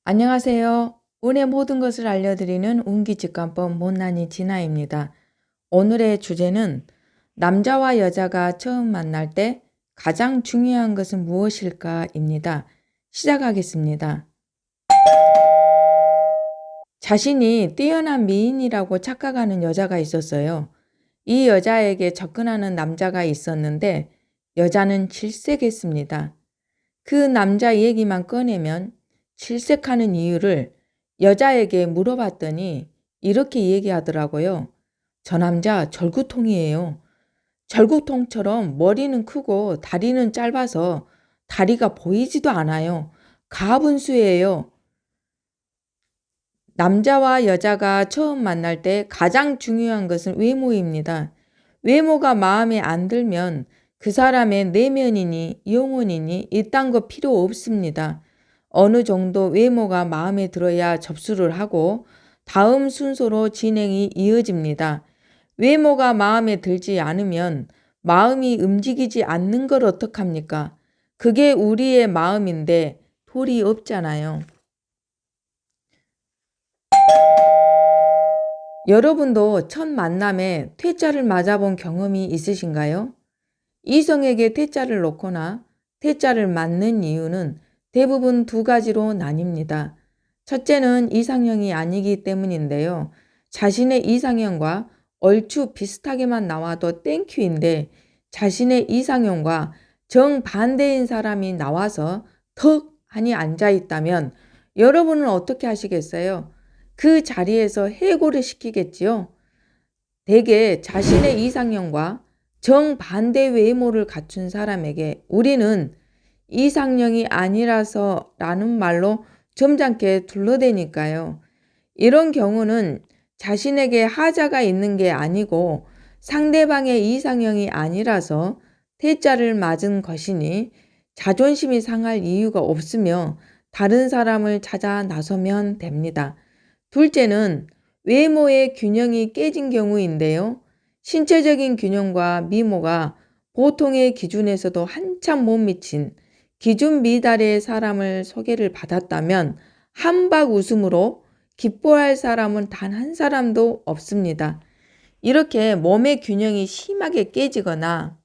안녕하세요. 운의 모든 것을 알려드리는 운기직관법 못난이 진아입니다. 오늘의 주제는 남자와 여자가 처음 만날 때 가장 중요한 것은 무엇일까입니다. 시작하겠습니다. 자신이 뛰어난 미인이라고 착각하는 여자가 있었어요. 이 여자에게 접근하는 남자가 있었는데 여자는 질색했습니다. 그 남자 얘기만 꺼내면 질색하는 이유를 여자에게 물어봤더니 이렇게 얘기하더라고요. 저 남자 절구통이에요. 절구통처럼 머리는 크고 다리는 짧아서 다리가 보이지도 않아요. 가분수예요. 남자와 여자가 처음 만날 때 가장 중요한 것은 외모입니다. 외모가 마음에 안 들면 그 사람의 내면이니 영혼이니 이딴 거 필요 없습니다. 어느 정도 외모가 마음에 들어야 접수를 하고 다음 순서로 진행이 이어집니다. 외모가 마음에 들지 않으면 마음이 움직이지 않는 걸 어떡합니까? 그게 우리의 마음인데 돌이 없잖아요. 여러분도 첫 만남에 퇴짜를 맞아본 경험이 있으신가요? 이성에게 퇴짜를 놓거나 퇴짜를 맞는 이유는 대부분 두 가지로 나뉩니다. 첫째는 이상형이 아니기 때문인데요. 자신의 이상형과 얼추 비슷하게만 나와도 땡큐인데 자신의 이상형과 정반대인 사람이 나와서 턱 하니 앉아 있다면 여러분은 어떻게 하시겠어요? 그 자리에서 해고를 시키겠지요. 대개 자신의 이상형과 정반대 외모를 갖춘 사람에게 우리는 이상형이 아니라서 라는 말로 점잖게 둘러대니까요. 이런 경우는 자신에게 하자가 있는 게 아니고 상대방의 이상형이 아니라서 퇴짜를 맞은 것이니 자존심이 상할 이유가 없으며 다른 사람을 찾아 나서면 됩니다. 둘째는 외모의 균형이 깨진 경우인데요. 신체적인 균형과 미모가 보통의 기준에서도 한참 못 미친 기준 미달의 사람을 소개를 받았다면 한박 웃음으로 기뻐할 사람은 단 한 사람도 없습니다. 이렇게 몸의 균형이 심하게 깨지거나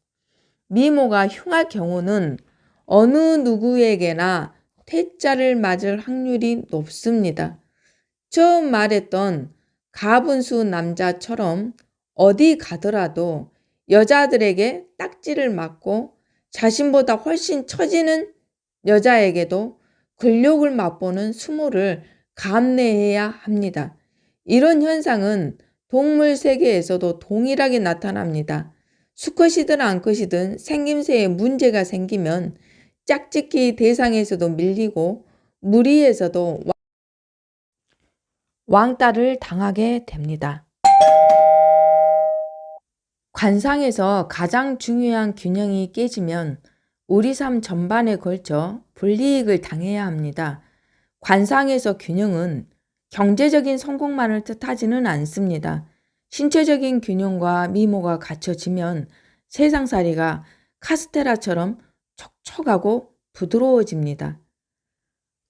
미모가 흉할 경우는 어느 누구에게나 퇴짜를 맞을 확률이 높습니다. 처음 말했던 가분수 남자처럼 어디 가더라도 여자들에게 딱지를 맞고 자신보다 훨씬 처지는 여자에게도 근력을 맛보는 수모를 감내해야 합니다. 이런 현상은 동물 세계에서도 동일하게 나타납니다. 수컷이든 암컷이든 생김새에 문제가 생기면 짝짓기 대상에서도 밀리고 무리에서도 왕따를 당하게 됩니다. 관상에서 가장 중요한 균형이 깨지면 우리 삶 전반에 걸쳐 불이익을 당해야 합니다. 관상에서 균형은 경제적인 성공만을 뜻하지는 않습니다. 신체적인 균형과 미모가 갖춰지면 세상살이가 카스테라처럼 촉촉하고 부드러워집니다.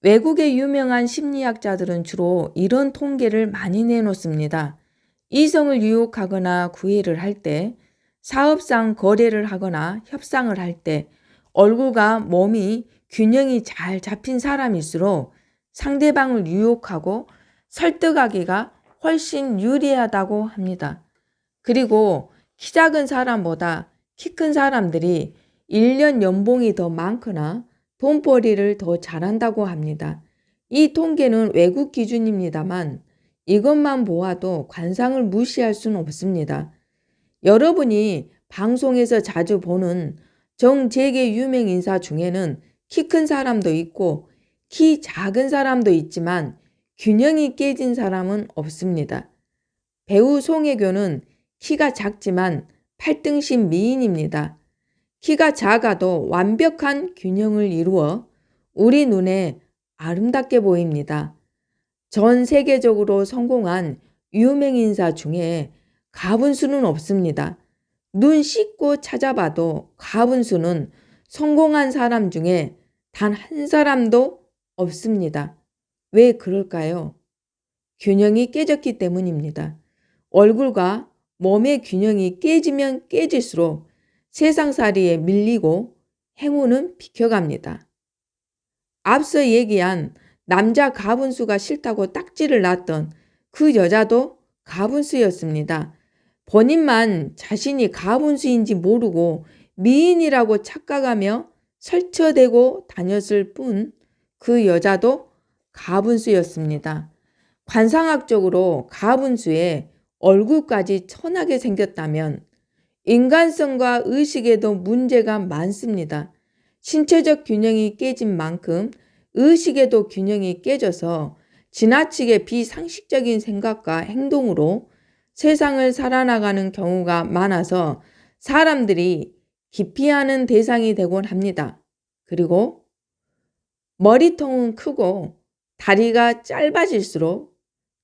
외국의 유명한 심리학자들은 주로 이런 통계를 많이 내놓습니다. 이성을 유혹하거나 구애를 할 때, 사업상 거래를 하거나 협상을 할 때, 얼굴과 몸이 균형이 잘 잡힌 사람일수록 상대방을 유혹하고 설득하기가 훨씬 유리하다고 합니다. 그리고 키 작은 사람보다 키 큰 사람들이 1년 연봉이 더 많거나 돈벌이를 더 잘한다고 합니다. 이 통계는 외국 기준입니다만 이것만 보아도 관상을 무시할 수는 없습니다. 여러분이 방송에서 자주 보는 정재계 유명 인사 중에는 키 큰 사람도 있고 키 작은 사람도 있지만 균형이 깨진 사람은 없습니다. 배우 송혜교는 키가 작지만 8등신 미인입니다. 키가 작아도 완벽한 균형을 이루어 우리 눈에 아름답게 보입니다. 전 세계적으로 성공한 유명 인사 중에 가분수는 없습니다. 눈 씻고 찾아봐도 가분수는 성공한 사람 중에 단 한 사람도 없습니다. 왜 그럴까요? 균형이 깨졌기 때문입니다. 얼굴과 몸의 균형이 깨지면 깨질수록 세상살이에 밀리고 행운은 비켜갑니다. 앞서 얘기한 남자 가분수가 싫다고 딱지를 놨던 그 여자도 가분수였습니다. 본인만 자신이 가분수인지 모르고 미인이라고 착각하며 설쳐대고 다녔을 뿐 그 여자도 가분수였습니다. 관상학적으로 가분수에 얼굴까지 천하게 생겼다면 인간성과 의식에도 문제가 많습니다. 신체적 균형이 깨진 만큼 의식에도 균형이 깨져서 지나치게 비상식적인 생각과 행동으로 세상을 살아나가는 경우가 많아서 사람들이 기피하는 대상이 되곤 합니다. 그리고 머리통은 크고 다리가 짧아질수록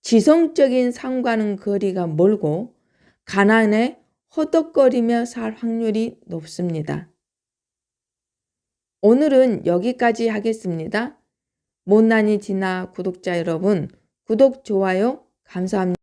지성적인 삶과는 거리가 멀고 가난에 허덕거리며 살 확률이 높습니다. 오늘은 여기까지 하겠습니다. 못난이 진아 구독자 여러분, 구독, 좋아요 감사합니다.